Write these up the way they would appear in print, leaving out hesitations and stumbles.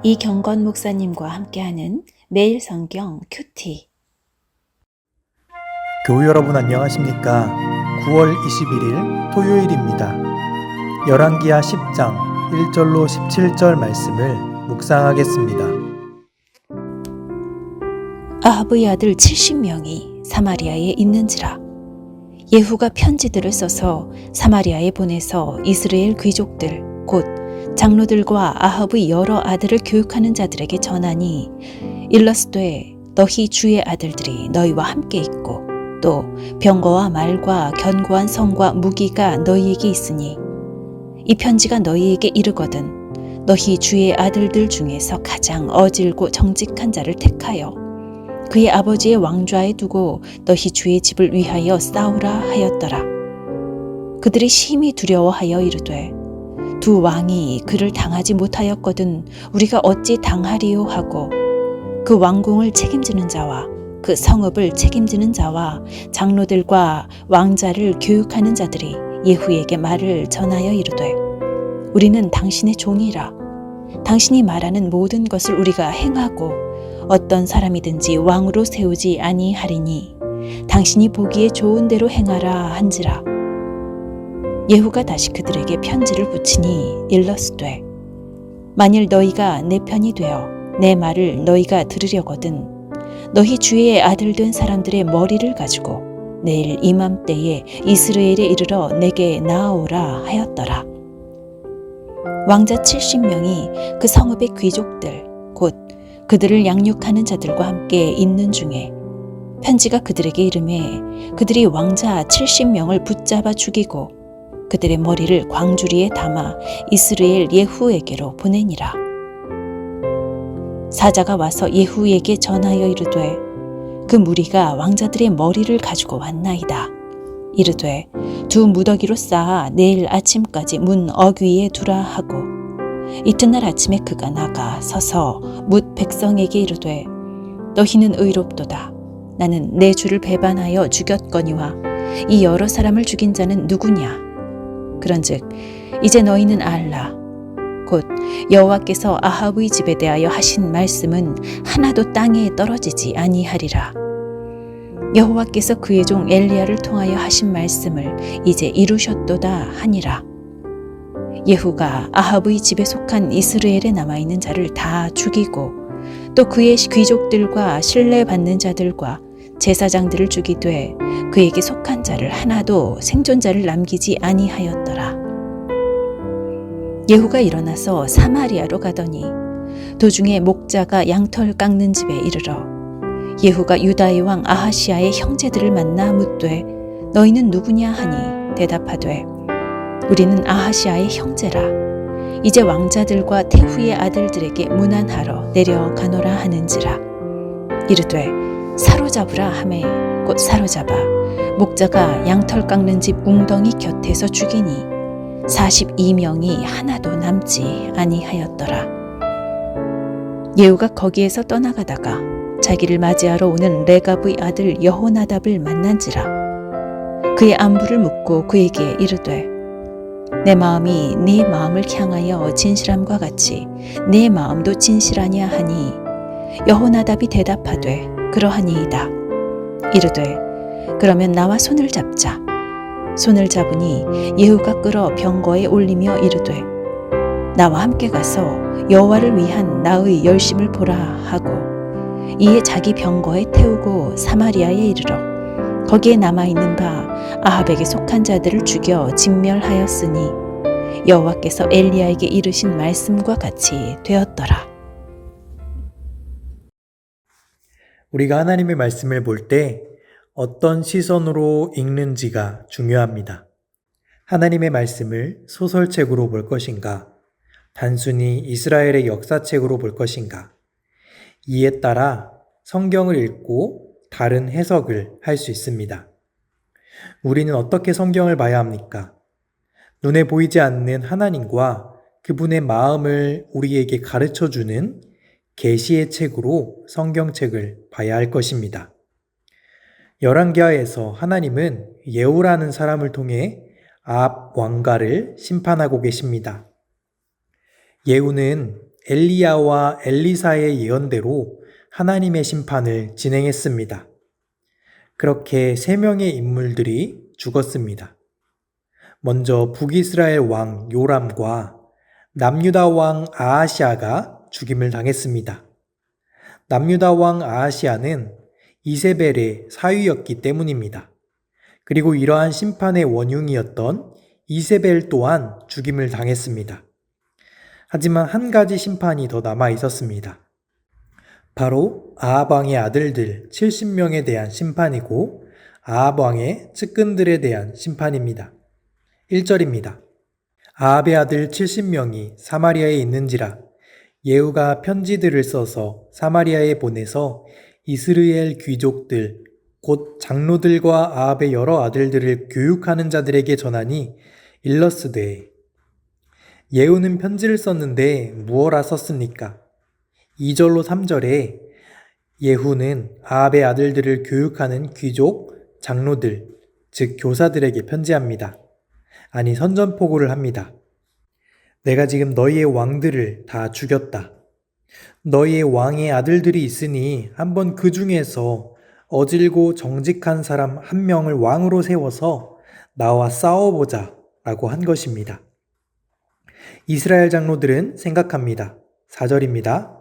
이경건 목사님과 함께하는 매일 성경 큐티. 교우 여러분 안녕하십니까? 9월 21일 토요일입니다. 열왕기하 10장 1절로 17절 말씀을 묵상하겠습니다. 아합의 아들 70명이 사마리아에 있는지라. 예후가 편지들을 써서 사마리아에 보내서 이스라엘 귀족들 곧 장로들과 아합의 여러 아들을 교육하는 자들에게 전하니, 일러스되 너희 주의 아들들이 너희와 함께 있고 또 병거와 말과 견고한 성과 무기가 너희에게 있으니 이 편지가 너희에게 이르거든 너희 주의 아들들 중에서 가장 어질고 정직한 자를 택하여 그의 아버지의 왕좌에 두고 너희 주의 집을 위하여 싸우라 하였더라. 그들이 심히 두려워하여 이르되 두 왕이 그를 당하지 못하였거든 우리가 어찌 당하리요 하고, 그 왕궁을 책임지는 자와 그 성읍을 책임지는 자와 장로들과 왕자를 교육하는 자들이 예후에게 말을 전하여 이르되, 우리는 당신의 종이라. 당신이 말하는 모든 것을 우리가 행하고 어떤 사람이든지 왕으로 세우지 아니하리니 당신이 보기에 좋은 대로 행하라 한지라. 예후가 다시 그들에게 편지를 붙이니 일러스되, 만일 너희가 내 편이 되어 내 말을 너희가 들으려거든 너희 주의 아들 된 사람들의 머리를 가지고 내일 이맘때에 이스라엘에 이르러 내게 나아오라 하였더라. 왕자 70명이 그 성읍의 귀족들 곧 그들을 양육하는 자들과 함께 있는 중에 편지가 그들에게 이르매 그들이 왕자 70명을 붙잡아 죽이고 그들의 머리를 광주리에 담아 이스라엘 예후에게로 보내니라. 사자가 와서 예후에게 전하여 이르되, 그 무리가 왕자들의 머리를 가지고 왔나이다. 이르되 두 무더기로 쌓아 내일 아침까지 문 어귀에 두라 하고, 이튿날 아침에 그가 나가 서서 뭇 백성에게 이르되, 너희는 의롭도다. 나는 내 주를 배반하여 죽였거니와 이 여러 사람을 죽인 자는 누구냐? 그런즉 이제 너희는 알라. 곧 여호와께서 아합의 집에 대하여 하신 말씀은 하나도 땅에 떨어지지 아니하리라. 여호와께서 그의 종 엘리야를 통하여 하신 말씀을 이제 이루셨도다 하니라. 예후가 아합의 집에 속한 이스라엘에 남아있는 자를 다 죽이고 또 그의 귀족들과 신뢰받는 자들과 제사장들을 죽이되 그에게 속한 자를 하나도 생존자를 남기지 아니하였더라. 예후가 일어나서 사마리아로 가더니 도중에 목자가 양털 깎는 집에 이르러 예후가 유다의 왕 아하시아의 형제들을 만나 묻되, 너희는 누구냐 하니 대답하되, 우리는 아하시아의 형제라. 이제 왕자들과 태후의 아들들에게 문안하러 내려가노라 하는지라. 이르되 사로잡으라 하매 곧 사로잡아 목자가 양털 깎는 집 웅덩이 곁에서 죽이니 42명이 하나도 남지 아니하였더라. 예후가 거기에서 떠나가다가 자기를 맞이하러 오는 레갑의 아들 여호나답을 만난지라. 그의 안부를 묻고 그에게 이르되, 내 마음이 네 마음을 향하여 진실함과 같이 네 마음도 진실하냐 하니, 여호나답이 대답하되 그러하니이다. 이르되 그러면 나와 손을 잡자. 손을 잡으니 예후가 끌어 병거에 올리며 이르되, 나와 함께 가서 여호와를 위한 나의 열심을 보라 하고, 이에 자기 병거에 태우고 사마리아에 이르러 거기에 남아있는 바 아합에게 속한 자들을 죽여 진멸하였으니 여호와께서 엘리야에게 이르신 말씀과 같이 되었더라. 우리가 하나님의 말씀을 볼 때 어떤 시선으로 읽는지가 중요합니다. 하나님의 말씀을 소설책으로 볼 것인가, 단순히 이스라엘의 역사책으로 볼 것인가, 이에 따라 성경을 읽고 다른 해석을 할 수 있습니다. 우리는 어떻게 성경을 봐야 합니까? 눈에 보이지 않는 하나님과 그분의 마음을 우리에게 가르쳐주는 계시의 책으로 성경책을 봐야 할 것입니다. 열왕기하에서 하나님은 예후라는 사람을 통해 아합 왕가를 심판하고 계십니다. 예후는 엘리야와 엘리사의 예언대로 하나님의 심판을 진행했습니다. 그렇게 3명의 인물들이 죽었습니다. 먼저 북이스라엘 왕 요람과 남유다 왕 아하시아가 죽임을 당했습니다. 남유다 왕 아하시아는 이세벨의 사위였기 때문입니다. 그리고 이러한 심판의 원흉이었던 이세벨 또한 죽임을 당했습니다. 하지만 한 가지 심판이 더 남아 있었습니다. 바로 아합 왕의 아들들 70명에 대한 심판이고 아합 왕의 측근들에 대한 심판입니다. 1절입니다. 아합의 아들 70명이 사마리아에 있는지라 예후가 편지들을 써서 사마리아에 보내서 이스라엘 귀족들 곧 장로들과 아합의 여러 아들들을 교육하는 자들에게 전하니 일러스되 예후는 편지를 썼는데 무엇라 썼습니까? 2절로 3절에 예후는 아합의 아들들을 교육하는 귀족, 장로들, 즉 교사들에게 편지합니다. 아니 선전포고를 합니다. 내가 지금 너희의 왕들을 다 죽였다. 너희의 왕의 아들들이 있으니 한번 그 중에서 어질고 정직한 사람 1명을 왕으로 세워서 나와 싸워보자 라고 한 것입니다. 이스라엘 장로들은 생각합니다. 4절입니다.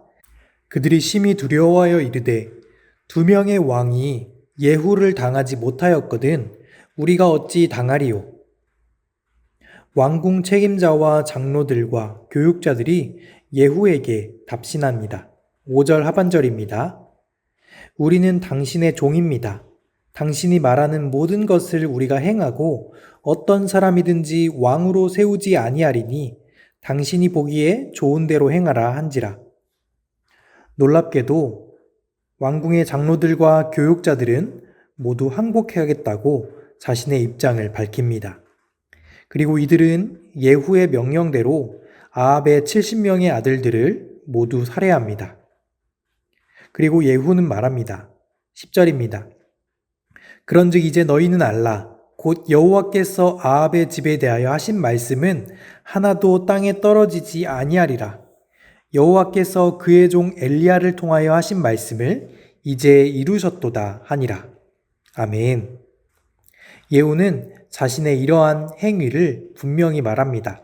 그들이 심히 두려워하여 이르되 2명의 왕이 예후를 당하지 못하였거든 우리가 어찌 당하리요. 왕궁 책임자와 장로들과 교육자들이 예후에게 답신합니다. 5절 하반절입니다. 우리는 당신의 종입니다. 당신이 말하는 모든 것을 우리가 행하고 어떤 사람이든지 왕으로 세우지 아니하리니 당신이 보기에 좋은 대로 행하라 한지라. 놀랍게도 왕궁의 장로들과 교육자들은 모두 항복해야겠다고 자신의 입장을 밝힙니다. 그리고 이들은 예후의 명령대로 아합의 70명의 아들들을 모두 살해합니다. 그리고 예후는 말합니다. 10절입니다. 그런즉 이제 너희는 알라. 곧 여호와께서 아합의 집에 대하여 하신 말씀은 하나도 땅에 떨어지지 아니하리라. 여호와께서 그의 종 엘리야를 통하여 하신 말씀을 이제 이루셨도다 하니라. 아멘. 예후는 자신의 이러한 행위를 분명히 말합니다.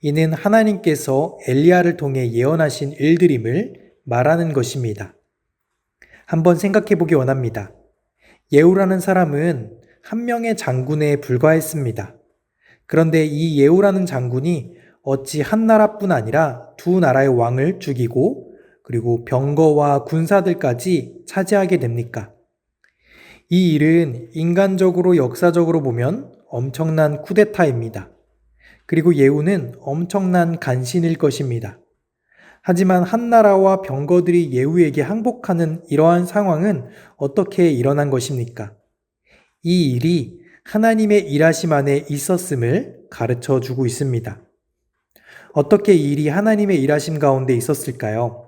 이는 하나님께서 엘리야를 통해 예언하신 일들임을 말하는 것입니다. 한번 생각해 보기 원합니다. 예후라는 사람은 1명의 장군에 불과했습니다. 그런데 이 예후라는 장군이 어찌 한 나라뿐 아니라 2 나라의 왕을 죽이고 그리고 병거와 군사들까지 차지하게 됩니까? 이 일은 인간적으로 역사적으로 보면 엄청난 쿠데타입니다. 그리고 예후는 엄청난 간신일 것입니다. 하지만 한 나라와 병거들이 예후에게 항복하는 이러한 상황은 어떻게 일어난 것입니까? 이 일이 하나님의 일하심 안에 있었음을 가르쳐 주고 있습니다. 어떻게 이 일이 하나님의 일하심 가운데 있었을까요?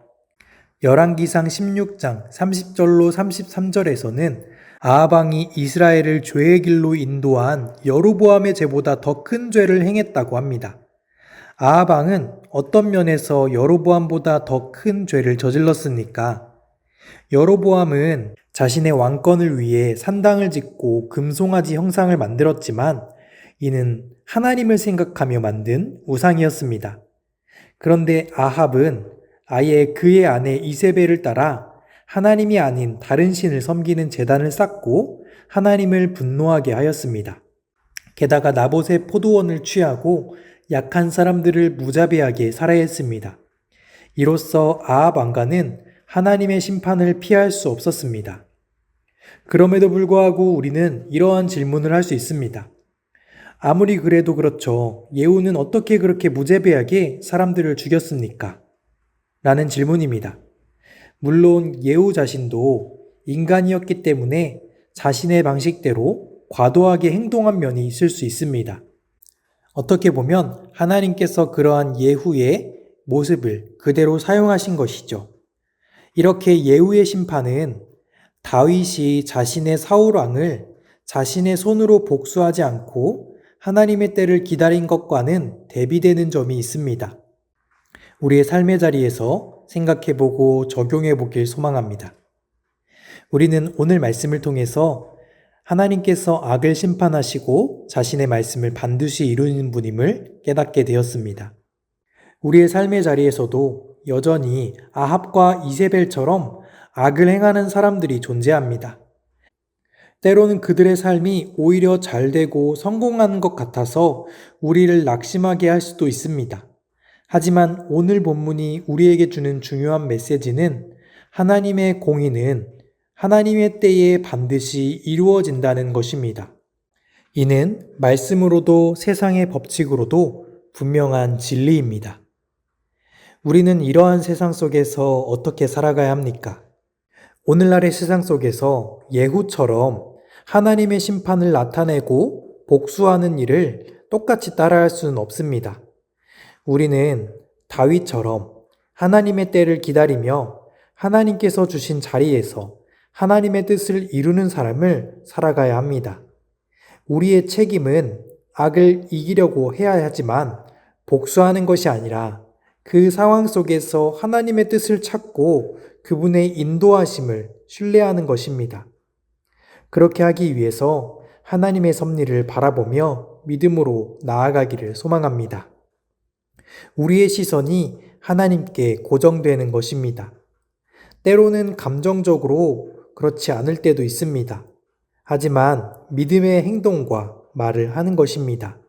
열왕기상 16장 30절로 33절에서는 아합 왕이 이스라엘을 죄의 길로 인도한 여로보암의 죄보다 더 큰 죄를 행했다고 합니다. 아합 왕은 어떤 면에서 여로보암보다 더 큰 죄를 저질렀습니까? 여로보암은 자신의 왕권을 위해 산당을 짓고 금송아지 형상을 만들었지만 이는 하나님을 생각하며 만든 우상이었습니다. 그런데 아합은 아예 그의 아내 이세벨을 따라 하나님이 아닌 다른 신을 섬기는 제단을 쌓고 하나님을 분노하게 하였습니다. 게다가 나봇의 포도원을 취하고 약한 사람들을 무자비하게 살해했습니다. 이로써 아합 왕가는 하나님의 심판을 피할 수 없었습니다. 그럼에도 불구하고 우리는 이러한 질문을 할 수 있습니다. 아무리 그래도 그렇죠. 예후는 어떻게 그렇게 무자비하게 사람들을 죽였습니까? 라는 질문입니다. 물론 예후 자신도 인간이었기 때문에 자신의 방식대로 과도하게 행동한 면이 있을 수 있습니다. 어떻게 보면 하나님께서 그러한 예후의 모습을 그대로 사용하신 것이죠. 이렇게 예후의 심판은 다윗이 자신의 사울 왕을 자신의 손으로 복수하지 않고 하나님의 때를 기다린 것과는 대비되는 점이 있습니다. 우리의 삶의 자리에서 생각해보고 적용해보길 소망합니다. 우리는 오늘 말씀을 통해서 하나님께서 악을 심판하시고 자신의 말씀을 반드시 이루는 분임을 깨닫게 되었습니다. 우리의 삶의 자리에서도 여전히 아합과 이세벨처럼 악을 행하는 사람들이 존재합니다. 때로는 그들의 삶이 오히려 잘 되고 성공하는 것 같아서 우리를 낙심하게 할 수도 있습니다. 하지만 오늘 본문이 우리에게 주는 중요한 메시지는 하나님의 공의는 하나님의 때에 반드시 이루어진다는 것입니다. 이는 말씀으로도 세상의 법칙으로도 분명한 진리입니다. 우리는 이러한 세상 속에서 어떻게 살아가야 합니까? 오늘날의 세상 속에서 예후처럼 하나님의 심판을 나타내고 복수하는 일을 똑같이 따라할 수는 없습니다. 우리는 다윗처럼 하나님의 때를 기다리며 하나님께서 주신 자리에서 하나님의 뜻을 이루는 사람을 살아가야 합니다. 우리의 책임은 악을 이기려고 해야 하지만 복수하는 것이 아니라 그 상황 속에서 하나님의 뜻을 찾고 그분의 인도하심을 신뢰하는 것입니다. 그렇게 하기 위해서 하나님의 섭리를 바라보며 믿음으로 나아가기를 소망합니다. 우리의 시선이 하나님께 고정되는 것입니다. 때로는 감정적으로 그렇지 않을 때도 있습니다. 하지만 믿음의 행동과 말을 하는 것입니다.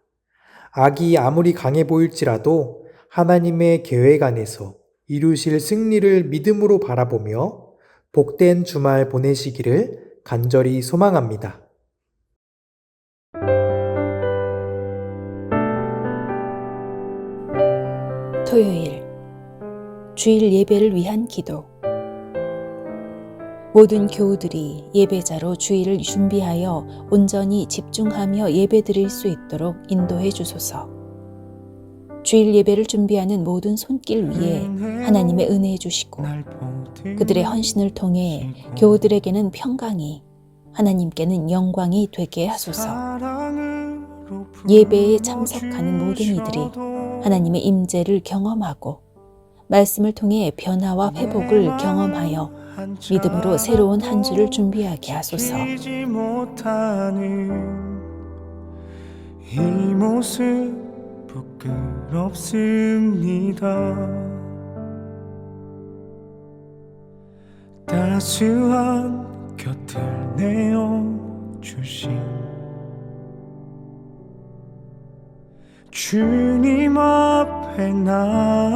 악이 아무리 강해 보일지라도 하나님의 계획 안에서 이루실 승리를 믿음으로 바라보며 복된 주말 보내시기를 간절히 소망합니다. 토요일 주일 예배를 위한 기도. 모든 교우들이 예배자로 주일을 준비하여 온전히 집중하며 예배드릴 수 있도록 인도해 주소서. 주일 예배를 준비하는 모든 손길 위에 하나님의 은혜 주시고 그들의 헌신을 통해 교우들에게는 평강이, 하나님께는 영광이 되게 하소서. 예배에 참석하는 모든 이들이 하나님의 임재를 경험하고 말씀을 통해 변화와 회복을 경험하여 믿음으로 새로운 한 주를 준비하게 하소서. 이 모습 부끄럽습니다. 따스한 곁을 내어주신 주님 앞에 나아갑니다.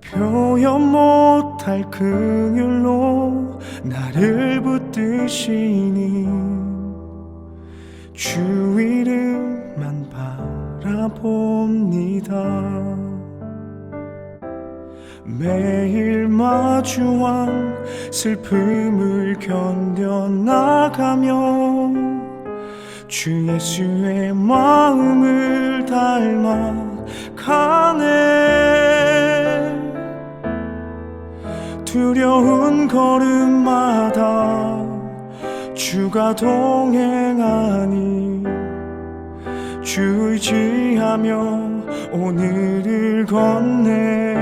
표현 못할 긍휼로 나를 붙드시니 주 이름만 바라봅니다. 매일 마주한 슬픔을 견뎌나가며 주 예수의 마음을 닮아가네. 두려운 걸음마다 주가 동행하니 주 의지하며 오늘을 건네.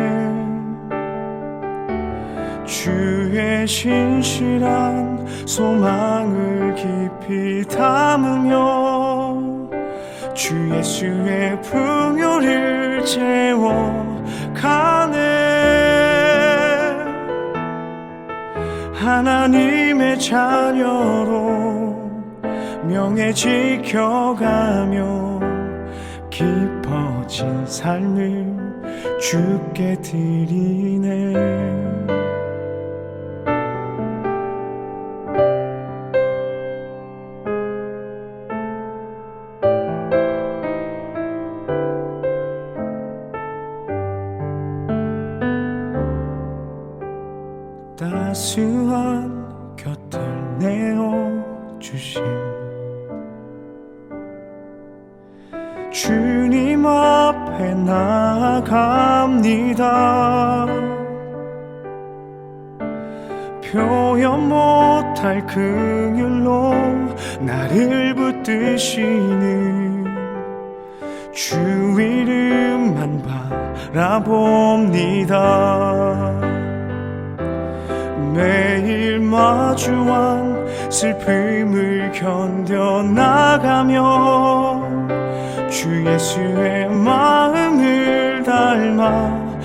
주의 신실한 소망을 깊이 담으며 주 예수의 풍요를 채워가네. 하나님의 자녀로 명예 지켜가며 깊어진 삶을 주께 드리네. 따스한 곁을 내어주신 주님 앞에 나아갑니다. 표현 못할 긍휼로 나를 붙드시는 주 이름만 바라봅니다. 매일 마주한 슬픔을 견뎌나가며 주 예수의 마음을 닮아가네.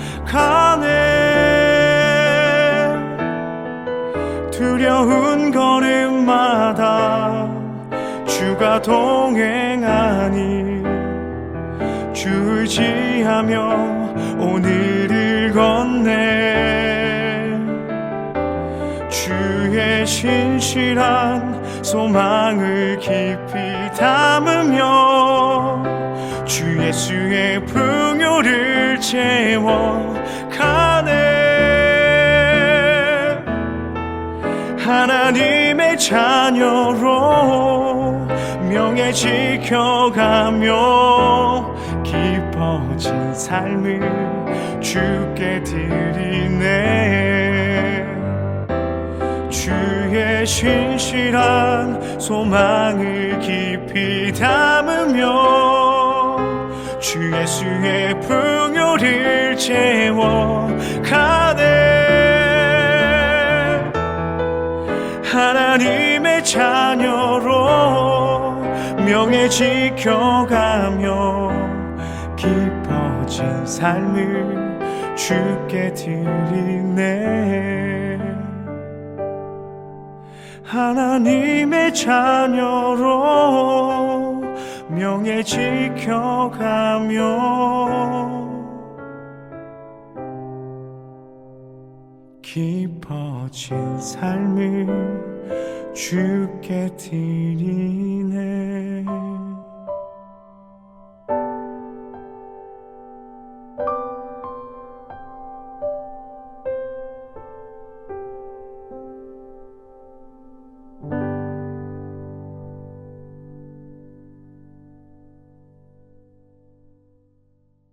두려운 걸음마다 주가 동행하니 주 의지하며 오늘을 건네. 주의 신실한 소망을 깊이 담으며 주 예수의 풍요를 채워가네. 하나님의 자녀로 명예 지켜가며 깊어진 삶을 주께 드리네. 주의 신실한 소망을 깊이 담으며 주 예수의 풍요를 채워가네. 하나님의 자녀로 명예 지켜가며 깊어진 삶을 주께 드리네. 하나님의 자녀로 명예 지켜가며 깊어진 삶을 주께 드리네.